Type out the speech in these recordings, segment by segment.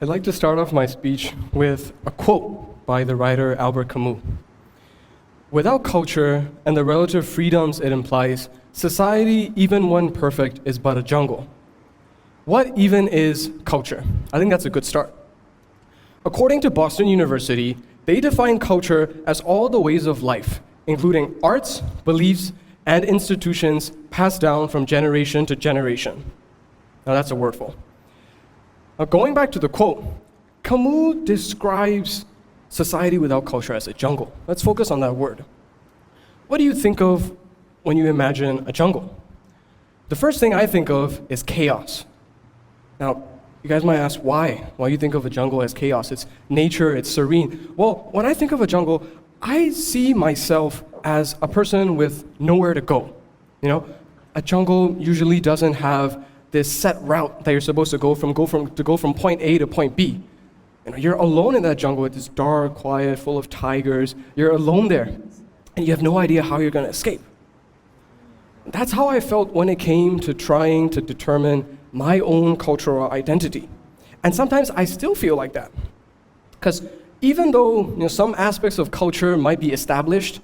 I'd like to start off my speech with a quote by the writer Albert Camus. Without culture and the relative freedoms it implies, society, even when perfect, is but a jungle. What even is culture? I think that's a good start. According to Boston University, they define culture as all the ways of life, including arts, beliefs, and institutions passed down from generation to generation. Now that's a wordful. Now going back to the quote, Camus describes society without culture as a jungle. Let's focus on that word. What do you think of when you imagine a jungle? The first thing I think of is chaos. Now, you guys might ask why you think of a jungle as chaos. It's nature, it's serene. Well, when I think of a jungle, I see myself as a person with nowhere to go. You know, a jungle usually doesn't have this set route that you're supposed to go from point A to point B. You know, you're alone in that jungle. It's dark, quiet, full of tigers. You're alone there, and you have no idea how you're going to escape. That's how I felt when it came to trying to determine my own cultural identity. And sometimes I still feel like that. Because even though some aspects of culture might be established,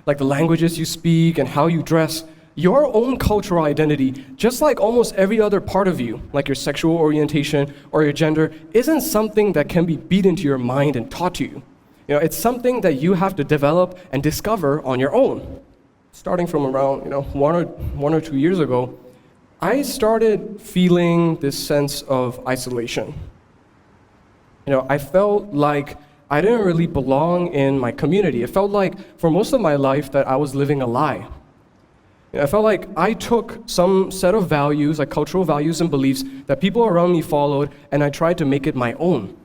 like the languages you speak and how you dress, your own cultural identity, just like almost every other part of you, like your sexual orientation or your gender, isn't something that can be beat into your mind and taught to you. It's something that you have to develop and discover on your own. Starting from around 1 or 2 years ago, I started feeling this sense of isolation. I felt like I didn't really belong in my community. It felt like for most of my life that I was living a lie. I felt like I took some set of values, like cultural values and beliefs that people around me followed, and I tried to make it my own.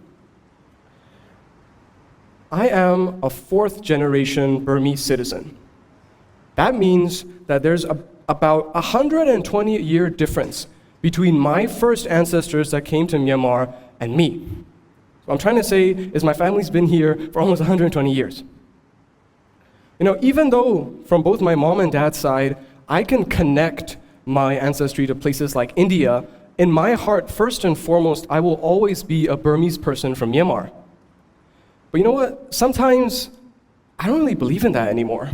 I am a fourth-generation Burmese citizen. That means that there's about 120-year difference between my first ancestors that came to Myanmar and me. What I'm trying to say is my family's been here for almost 120 years. Even though from both my mom and dad's side, I can connect my ancestry to places like India, in my heart, first and foremost, I will always be a Burmese person from Myanmar. But you know what? Sometimes I don't really believe in that anymore.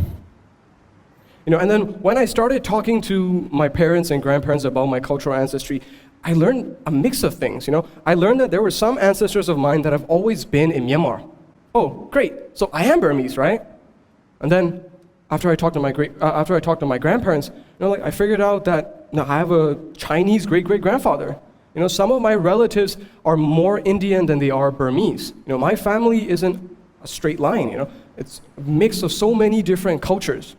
And then when I started talking to my parents and grandparents about my cultural ancestry, I learned a mix of things. I learned that there were some ancestors of mine that have always been in Myanmar. Oh, great! So I am Burmese, right? And then after I talked to my grandparents, I figured out that I have a Chinese great-great-grandfather. Some of my relatives are more Indian than they are Burmese. My family isn't a straight line. It's a mix of so many different cultures.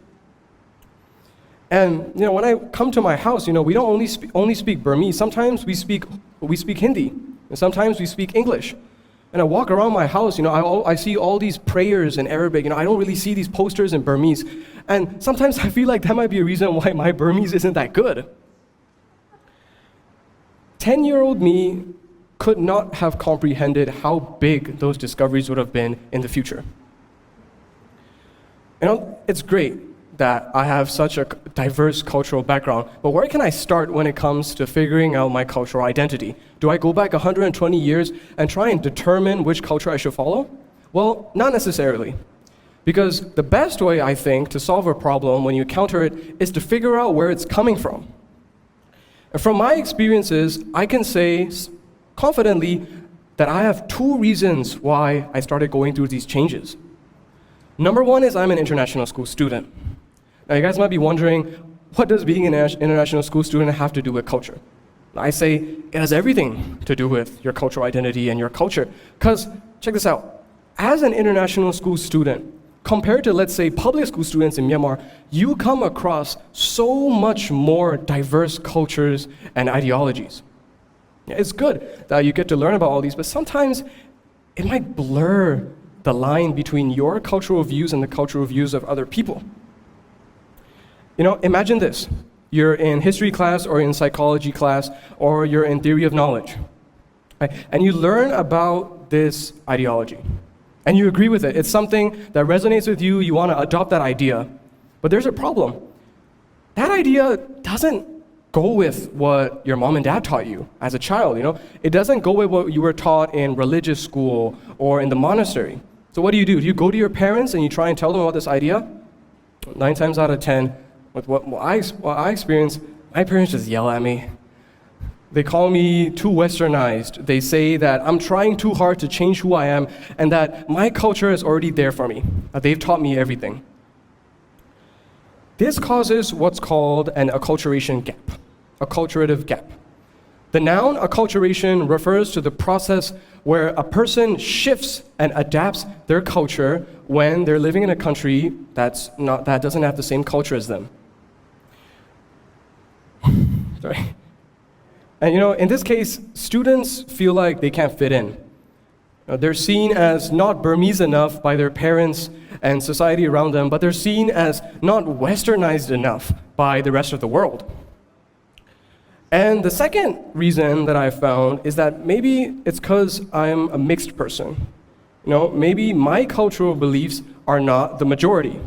And when I come to my house, we don't only speak Burmese. Sometimes we speak Hindi, and sometimes we speak English. And I walk around my house, I see all these prayers in Arabic. I don't really see these posters in Burmese. And sometimes I feel like that might be a reason why my Burmese isn't that good. 10-year-old me could not have comprehended how big those discoveries would have been in the future. It's great that I have such a diverse cultural background, but where can I start when it comes to figuring out my cultural identity? Do I go back 120 years and try and determine which culture I should follow? Well, not necessarily. Because the best way, I think, to solve a problem when you encounter it is to figure out where it's coming from. And from my experiences, I can say confidently that I have 2 reasons why I started going through these changes. Number 1 is I'm an international school student. Now, you guys might be wondering, what does being an international school student have to do with culture? I say it has everything to do with your cultural identity and your culture. Because, check this out, as an international school student, compared to, let's say, public school students in Myanmar, you come across so much more diverse cultures and ideologies. It's good that you get to learn about all these, but sometimes it might blur the line between your cultural views and the cultural views of other people. Imagine this. You're in history class or in psychology class or you're in theory of knowledge. Right? And you learn about this ideology. And you agree with it. It's something that resonates with you. You want to adopt that idea. But there's a problem. That idea doesn't go with what your mom and dad taught you as a child, It doesn't go with what you were taught in religious school or in the monastery. So what do? You go to your parents and you try and tell them about this idea? 9 times out of 10, with what I experienced, my parents just yell at me. They call me too westernized. They say that I'm trying too hard to change who I am and that my culture is already there for me. They've taught me everything. This causes what's called an acculturation gap, a acculturative gap. The noun acculturation refers to the process where a person shifts and adapts their culture when they're living in a country that doesn't have the same culture as them. Sorry. And in this case, students feel like they can't fit in. They're seen as not Burmese enough by their parents and society around them, but they're seen as not westernized enough by the rest of the world. And the second reason that I found is that maybe it's because I'm a mixed person. Maybe my cultural beliefs are not the majority.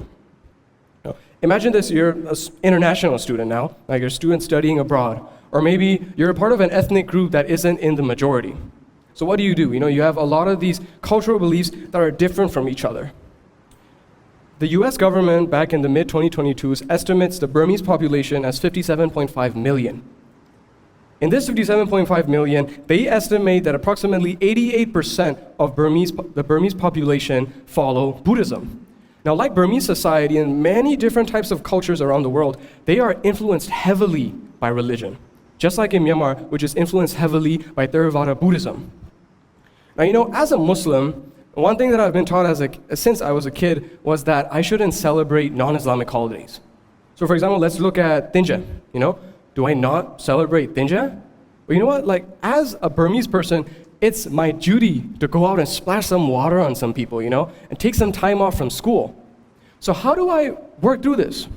Imagine this, you're an international student now, like you're a student studying abroad, or maybe you're a part of an ethnic group that isn't in the majority. So what do? You have a lot of these cultural beliefs that are different from each other. The US government back in the mid-2022s estimates the Burmese population as 57.5 million. In this 57.5 million, they estimate that approximately 88% of the Burmese population follow Buddhism. Now, like Burmese society and many different types of cultures around the world, they are influenced heavily by religion, just like in Myanmar, which is influenced heavily by Theravada Buddhism. Now, as a Muslim, one thing that I've been taught since I was a kid was that I shouldn't celebrate non-Islamic holidays. So, for example, let's look at Tinja. Do I not celebrate Tinja? Well, you know what? As a Burmese person, it's my duty to go out and splash some water on some people, and take some time off from school. So how do I work through this?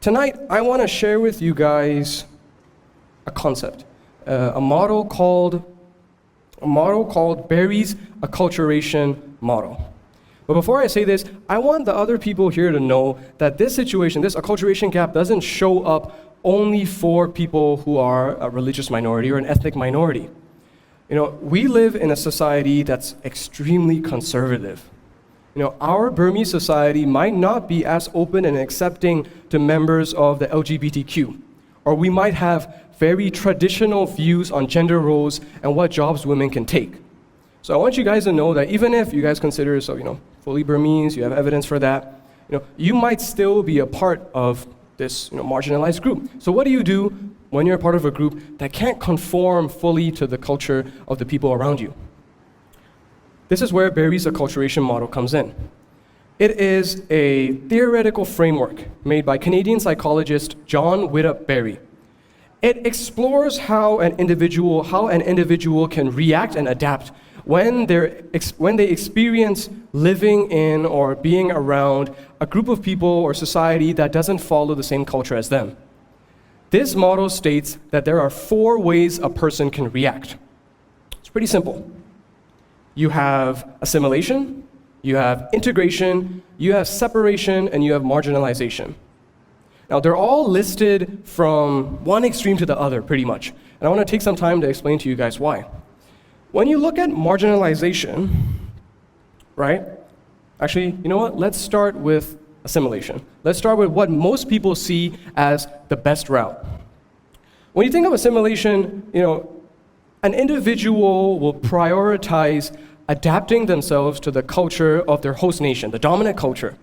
Tonight, I want to share with you guys a concept, a model called Berry's acculturation model. But before I say this, I want the other people here to know that this situation, this acculturation gap, doesn't show up only for people who are a religious minority or an ethnic minority. We live in a society that's extremely conservative. Our Burmese society might not be as open and accepting to members of the LGBTQ, or we might have very traditional views on gender roles and what jobs women can take. So I want you guys to know that even if you guys consider yourself, fully Burmese, you have evidence for that, you might still be a part of this, marginalized group. So what do you do when you're a part of a group that can't conform fully to the culture of the people around you? This is where Berry's acculturation model comes in. It is a theoretical framework made by Canadian psychologist John Whittup Berry. It explores how an individual can react and adapt when they experience living in or being around a group of people or society that doesn't follow the same culture as them. This model states that there are 4 ways a person can react. It's pretty simple. You have assimilation, you have integration, you have separation, and you have marginalization. Now, they're all listed from one extreme to the other, pretty much. And I want to take some time to explain to you guys why. When you look at marginalization, right? Actually, you know what? Let's start with assimilation. Let's start with what most people see as the best route. When you think of assimilation, an individual will prioritize adapting themselves to the culture of their host nation, the dominant culture.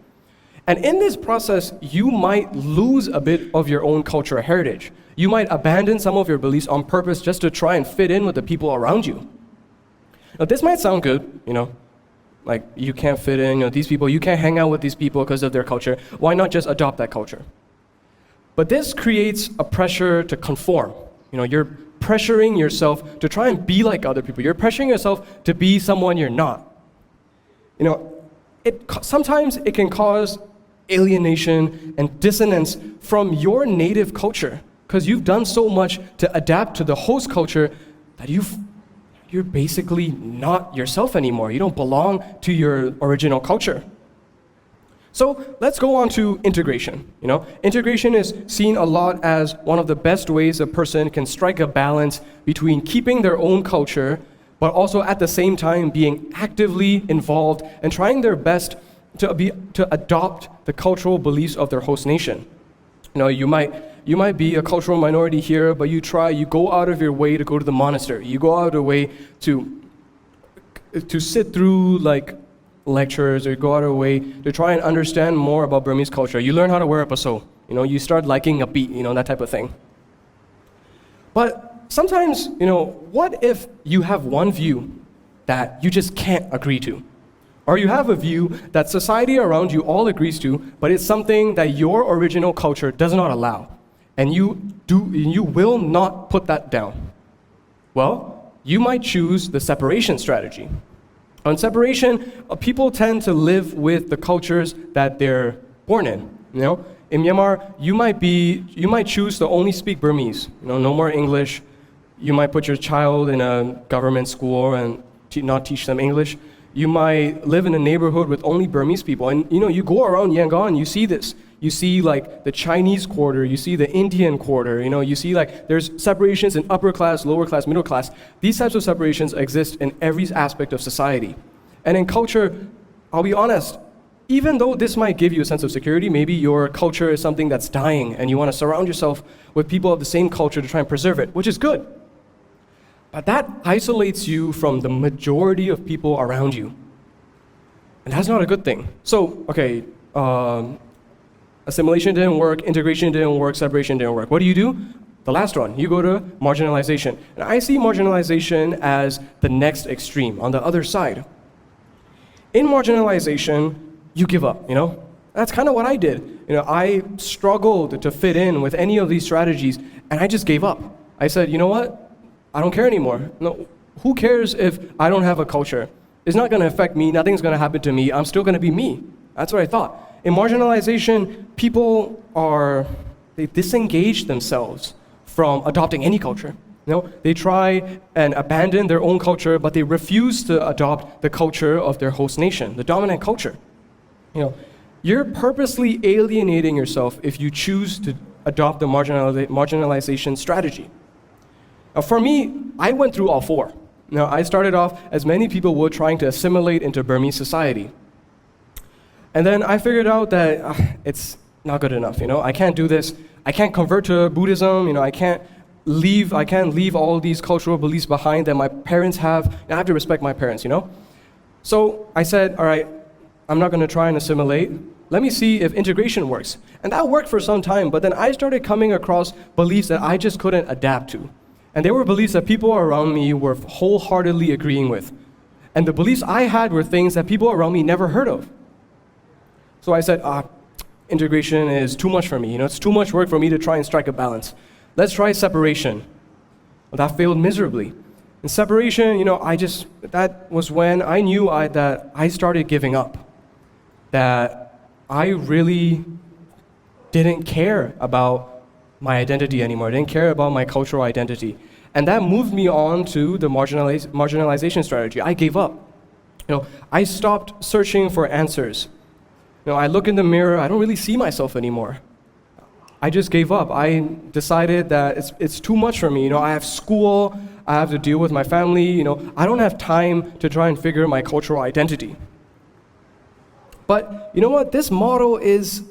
And in this process, you might lose a bit of your own cultural heritage. You might abandon some of your beliefs on purpose just to try and fit in with the people around you. Now, this might sound good, like you can't fit in, these people, you can't hang out with these people because of their culture. Why not just adopt that culture? But this creates a pressure to conform. You're pressuring yourself to try and be like other people. You're pressuring yourself to be someone you're not. Sometimes it can cause alienation and dissonance from your native culture because you've done so much to adapt to the host culture that you're basically not yourself anymore. You don't belong to your original culture. So let's go on to integration. Integration is seen a lot as one of the best ways a person can strike a balance between keeping their own culture, but also at the same time being actively involved and trying their best to adopt the cultural beliefs of their host nation. You might be a cultural minority here, but you go out of your way to go to the monastery. You go out of your way to sit through like lectures, or go out of your way to try and understand more about Burmese culture. You learn how to wear a paso. You start liking a beat, that type of thing. But sometimes, what if you have one view that you just can't agree to? Or you have a view that society around you all agrees to, but it's something that your original culture does not allow. And you will not put that down. Well, you might choose the separation strategy. On separation, people tend to live with the cultures that they're born in. In Myanmar, you might choose to only speak Burmese. No more English. You might put your child in a government school and not teach them English. You might live in a neighborhood with only Burmese people. And you go around Yangon, you see this. You see like the Chinese quarter, you see the Indian quarter, you see like there's separations in upper class, lower class, middle class. These types of separations exist in every aspect of society. And in culture, I'll be honest, even though this might give you a sense of security, maybe your culture is something that's dying and you want to surround yourself with people of the same culture to try and preserve it, which is good. But that isolates you from the majority of people around you. And that's not a good thing. So, okay, assimilation didn't work, integration didn't work, separation didn't work. What do? The last one, you go to marginalization. And I see marginalization as the next extreme, on the other side. In marginalization, you give up, That's kind of what I did. I struggled to fit in with any of these strategies, and I just gave up. I said, you know what? I don't care anymore. No, who cares if I don't have a culture? It's not going to affect me. Nothing's going to happen to me. I'm still going to be me. That's what I thought. In marginalization, people they disengage themselves from adopting any culture. They try and abandon their own culture, but they refuse to adopt the culture of their host nation, the dominant culture. You're purposely alienating yourself if you choose to adopt the marginalization strategy. Now, for me, I went through all four. I started off, as many people would, trying to assimilate into Burmese society. And then I figured out that it's not good enough. I can't do this. I can't convert to Buddhism. I can't leave all these cultural beliefs behind that my parents have. I have to respect my parents. So I said, all right, I'm not going to try and assimilate. Let me see if integration works. And that worked for some time, but then I started coming across beliefs that I just couldn't adapt to. And they were beliefs that people around me were wholeheartedly agreeing with. And the beliefs I had were things that people around me never heard of. So I said, integration is too much for me. It's too much work for me to try and strike a balance. Let's try separation. Well, that failed miserably. In separation, that was when I knew that I started giving up. That I really didn't care about my identity anymore. I didn't care about my cultural identity. And that moved me on to the marginalization strategy. I gave up. I stopped searching for answers. I look in the mirror, I don't really see myself anymore. I just gave up. I decided that it's too much for me. I have school, I have to deal with my family. I don't have time to try and figure my cultural identity. But you know what? This model is,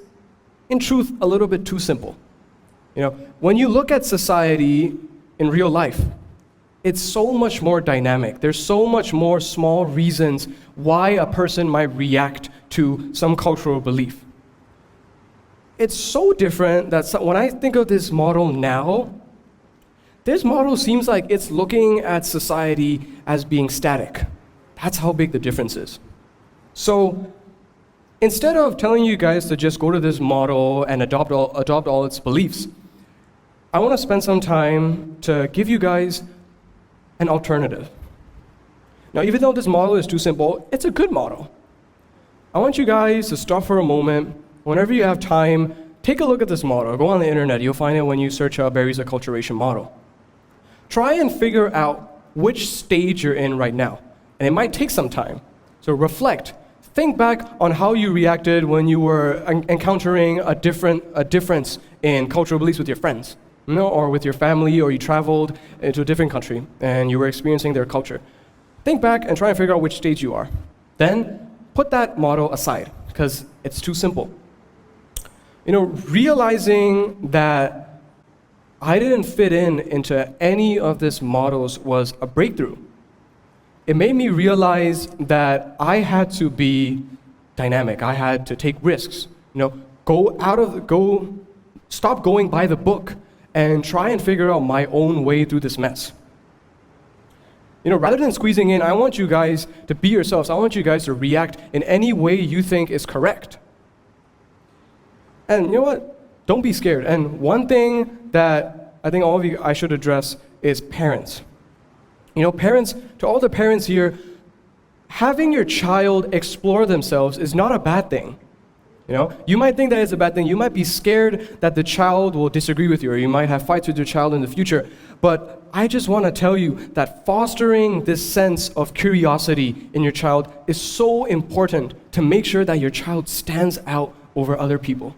in truth, a little bit too simple. When you look at society in real life, it's so much more dynamic. There's so much more small reasons why a person might react to some cultural belief. It's so different that when I think of this model now, this model seems like it's looking at society as being static. That's how big the difference is. So instead of telling you guys to just go to this model and adopt all its beliefs, I want to spend some time to give you guys an alternative. Now, even though this model is too simple, it's a good model. I want you guys to stop for a moment. Whenever you have time, take a look at this model. Go on the internet. You'll find it when you search Berry's acculturation model. Try and figure out which stage you're in right now. And it might take some time. So reflect. think back on how you reacted when you were encountering a difference in cultural beliefs with your friends, or with your family, or you traveled into a different country and you were experiencing their culture. Think back and try and figure out which stage you are. Then put that model aside because it's too simple. Realizing that I didn't fit into any of these models was a breakthrough. It made me realize that I had to be dynamic. I had to take risks. Stop going by the book and try and figure out my own way through this mess. Rather than squeezing in, I want you guys to be yourselves. I want you guys to react in any way you think is correct. And you know what? Don't be scared. And one thing that I think all of you I should address is parents. Parents, to all the parents here, having your child explore themselves is not a bad thing. You might think that it's a bad thing. You might be scared that the child will disagree with you, or you might have fights with your child in the future. But I just want to tell you that fostering this sense of curiosity in your child is so important to make sure that your child stands out over other people.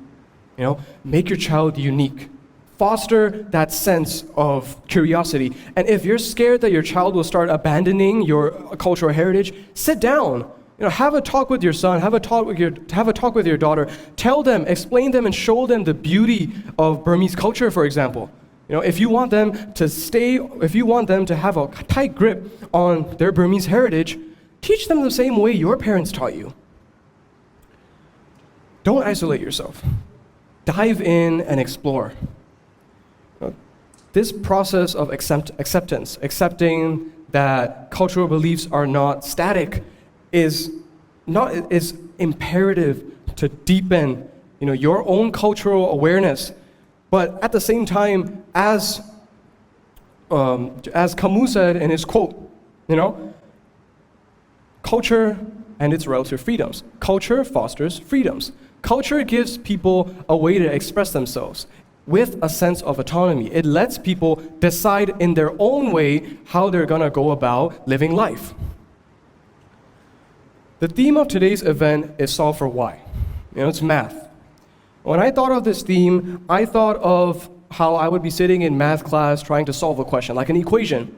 Make your child unique. Foster that sense of curiosity. And if you're scared that your child will start abandoning your cultural heritage, sit down. Have a talk with your son, have a talk with your daughter. Tell them, explain them, and show them the beauty of Burmese culture, for example. If you want them to have a tight grip on their Burmese heritage, teach them the same way your parents taught you. Don't isolate yourself. Dive in and explore. This process of acceptance, accepting that cultural beliefs are not static, is imperative to deepen, your own cultural awareness. But at the same time, as Camus said in his quote, culture and its relative freedoms. Culture fosters freedoms. Culture gives people a way to express themselves with a sense of autonomy. It lets people decide in their own way how they're going to go about living life. The theme of today's event is Solve for Why. It's math. When I thought of this theme, I thought of how I would be sitting in math class trying to solve a question, like an equation.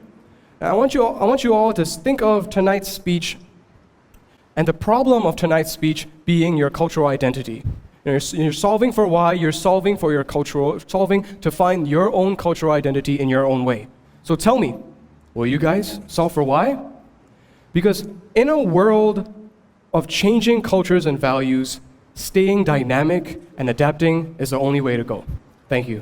Now, I want you all to think of tonight's speech and the problem of tonight's speech being your cultural identity. You're solving for why, you're solving for your solving to find your own cultural identity in your own way. So tell me, will you guys solve for why? Because in a world of changing cultures and values, staying dynamic and adapting is the only way to go. Thank you.